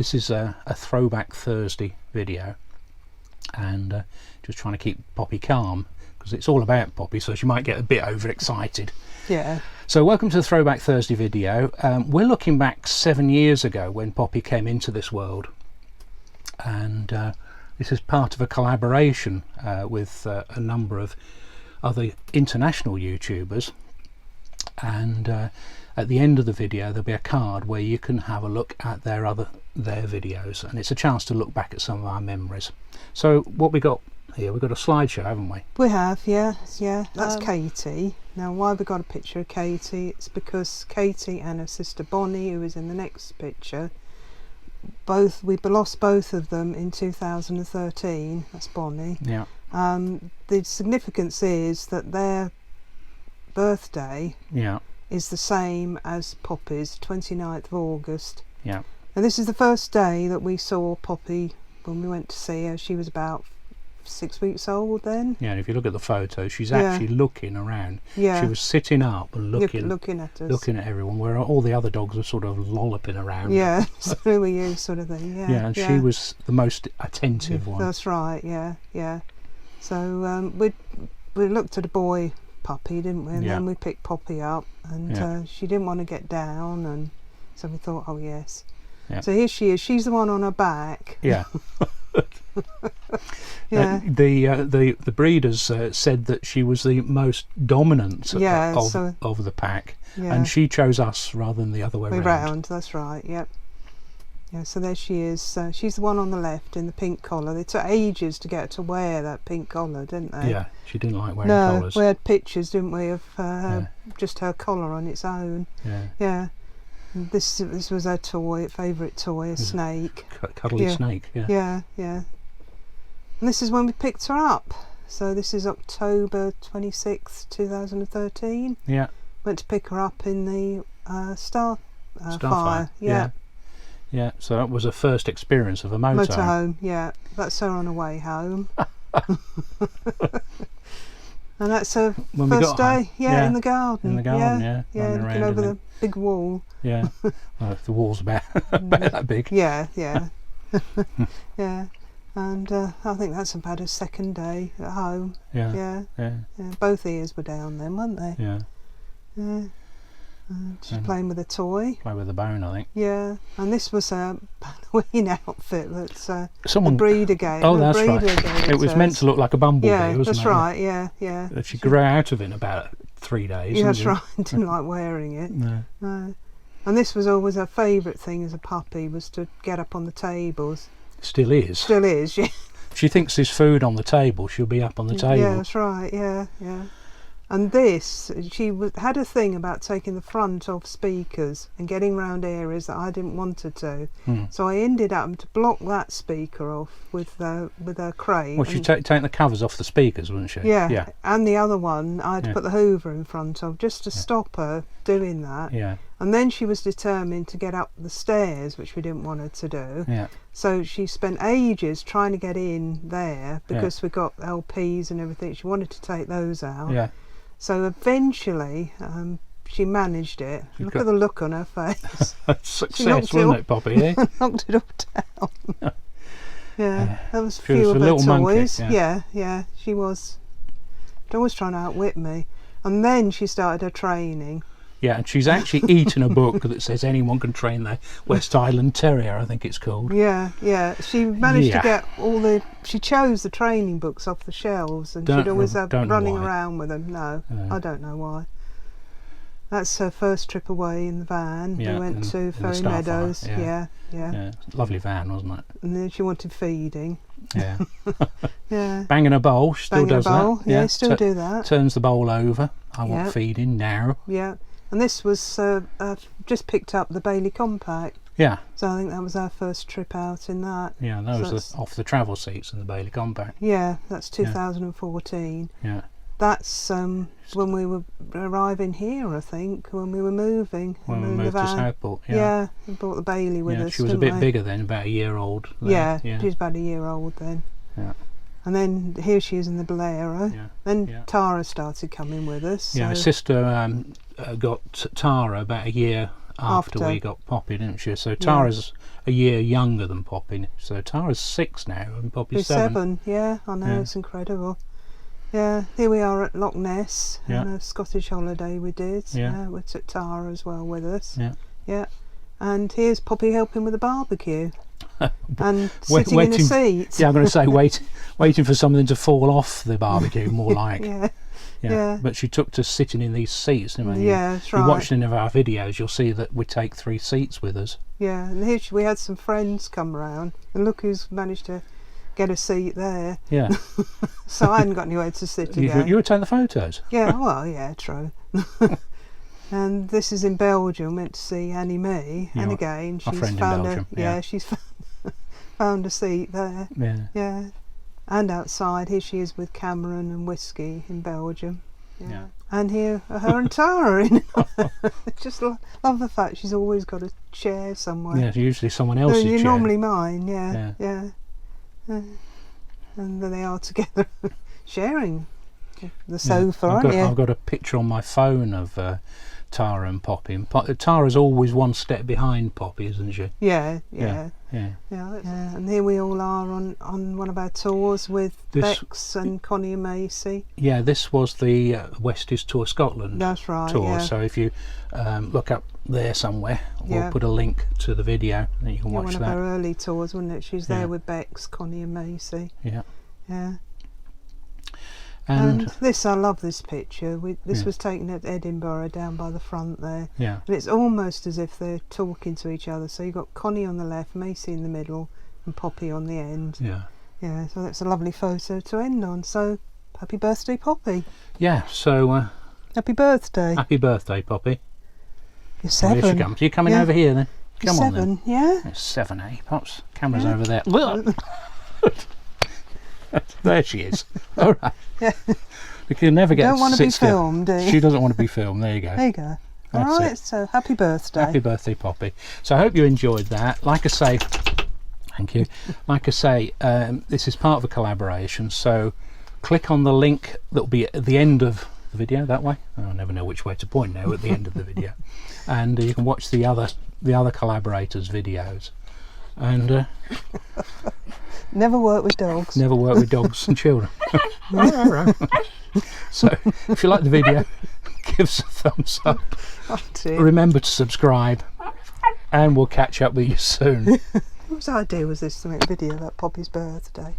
This is a Throwback Thursday video, and just trying to keep Poppy calm, because it's all about Poppy, so she might get a bit overexcited. Yeah. So welcome to the Throwback Thursday video. We're looking back 7 years ago when Poppy came into this world, and this is part of a collaboration with a number of other international YouTubers, and at the end of the video there'll be a card where you can have a look at their videos, and it's a chance to look back at some of our memories. So what we got here, we've got a slideshow, haven't we? We have, yeah. That's Katie. Now, why we got a picture of Katie? It's because Katie and her sister Bonnie, who is in the next picture, we lost both of them in 2013. That's Bonnie. Yeah. The significance is that their birthday is the same as Poppy's, 29th of August. Yeah. And this is the first day that we saw Poppy when we went to see her. She was about 6 weeks old then. Yeah, and if you look at the photo, she's actually looking around. Yeah. She was sitting up and looking at us. Looking at everyone, where all the other dogs were sort of lolloping around. Yeah, so were you, sort of thing. Yeah, yeah, and she was the most attentive one. That's right, yeah. So we looked at a boy puppy, didn't we? And then we picked Poppy up, and she didn't want to get down, and so we thought, oh yes. Yeah. So here she is. She's the one on her back. Yeah. Yeah. The breeders said that she was the most dominant of the pack, and she chose us rather than the other way round. That's right. Yep. Yeah. So there she is. She's the one on the left in the pink collar. They took ages to get her to wear that pink collar, didn't they? Yeah. She didn't like wearing collars. We had pictures, didn't we, of just her collar on its own. Yeah. Yeah. This was her favourite toy, a snake. Cuddly snake, Yeah. And this is when we picked her up. So this is October 26th, 2013. Yeah. Went to pick her up in the Starfire. Yeah. So that was her first experience of a motorhome. Motorhome, yeah. That's her on her way home. And that's her first day, in the garden. In the garden, yeah, looking over the big wall. Yeah, well, the wall's about that big. Yeah. Yeah, and I think that's about her second day at home. Yeah. Both ears were down then, weren't they? Yeah. She's playing with a toy. Play with a bone, I think. Yeah, and this was a Halloween outfit that someone the breeder gave. Oh, that's right. It was meant to look like a bumblebee, wasn't it? That's right. Yeah. She grew out of it in about 3 days. Yeah, that's right. Didn't like wearing it. No. And this was always her favourite thing as a puppy, was to get up on the tables. Still is, yeah. She thinks there's food on the table, she'll be up on the table. Yeah, that's right, yeah. And this, she had a thing about taking the front off speakers and getting round areas that I didn't want her to. So I ended up to block that speaker off with her crate. Well, she'd take the covers off the speakers, wouldn't she? Yeah. And the other one, I had to put the Hoover in front of, just to stop her doing that. Yeah. And then she was determined to get up the stairs, which we didn't want her to do. Yeah. So she spent ages trying to get in there, because we got LPs and everything. She wanted to take those out. Yeah. So eventually, she managed it. Look at the look on her face. Success, wasn't it, Poppy? Knocked it all down. Yeah, that was a few of her toys. Monkey, yeah, she was. She's always trying to outwit me. And then she started her training. Yeah, and she's actually eaten a book that says anyone can train their West Highland Terrier, I think it's called. Yeah. She managed to get she chose the training books off the shelves, and she'd always have running around with them. No, I don't know why. That's her first trip away in the van. We went to Ferry Meadows. Yeah. Lovely van, wasn't it? And then she wanted feeding. Yeah. Yeah. Banging a bowl, she still does that. Yeah, still do that. Turns the bowl over. I want feeding now. Yeah. And this was just picked up the Bailey Compact. Yeah. So I think that was our first trip out in that. Yeah, and that was off the travel seats in the Bailey Compact. Yeah, that's 2014. Yeah. That's when we were arriving here, I think, when we were moving. When we moved to Southport, Yeah, we brought the Bailey with us. She was a bit bigger then, about a year old. Yeah, she was about a year old then. Yeah. And then here she is in the Bolero. Then Tara started coming with us. Yeah, my sister got Tara about a year after we got Poppy, didn't she? So Tara's a year younger than Poppy. So Tara's 6 now and Poppy's 7. Yeah, I know, it's incredible. Yeah, here we are at Loch Ness on a Scottish holiday we did. Yeah, we took Tara as well with us. Yeah. And here's Poppy helping with the barbecue. And sitting in the seat. Yeah, I'm going to say waiting for something to fall off the barbecue, more like. Yeah. But she took to sitting in these seats. I mean, that's right. You watch any of our videos, you'll see that we take 3 seats with us. Yeah, and here we had some friends come round, and look who's managed to get a seat there. Yeah. So I hadn't got anywhere to sit again. You were taking the photos. Yeah, well, yeah, true. And this is in Belgium. Went to see Annie Mee, and again she's found she's found a seat there. Yeah. And outside, here she is with Cameron and Whiskey in Belgium. Yeah. And here are her and Tara in. Just love the fact she's always got a chair somewhere. Yeah, usually someone else's chair. Normally mine, yeah. And then they are together sharing the sofa, aren't you? I've got a picture on my phone of Tara and Poppy. And Tara's always one step behind Poppy, isn't she? Yeah. And here we all are on one of our tours with Bex and Connie and Macy. Yeah, this was the Westies Tour Scotland. That's right. Tour. Yeah. So if you look up there somewhere, we'll put a link to the video and you can watch that. One of her early tours, wasn't it? She's there with Bex, Connie and Macy. Yeah. And this, I love this picture. This was taken at Edinburgh, down by the front there. Yeah. And it's almost as if they're talking to each other. So you've got Connie on the left, Macy in the middle, and Poppy on the end. Yeah, so that's a lovely photo to end on. So, happy birthday, Poppy. Yeah, so... happy birthday. Happy birthday, Poppy. You're 7. Here she comes. Are you coming over here then? Come on 7, then. yeah. It's 7, eh, Pops? Camera's over there. There she is. All right. Yeah. We can never get. Don't want to be filmed, do you? She doesn't want to be filmed. There you go. There you go. All right. So happy birthday. Happy birthday, Poppy. So I hope you enjoyed that. Like I say, thank you. Like I say, this is part of a collaboration. So click on the link that will be at the end of the video. That way. I never know which way to point now. At the end of the video, and you can watch the other collaborators' videos. And. Never work with dogs. Never work with dogs and children. So, if you like the video, give us a thumbs up. Remember to subscribe, and we'll catch up with you soon. Whose idea was this to make a video about Poppy's birthday?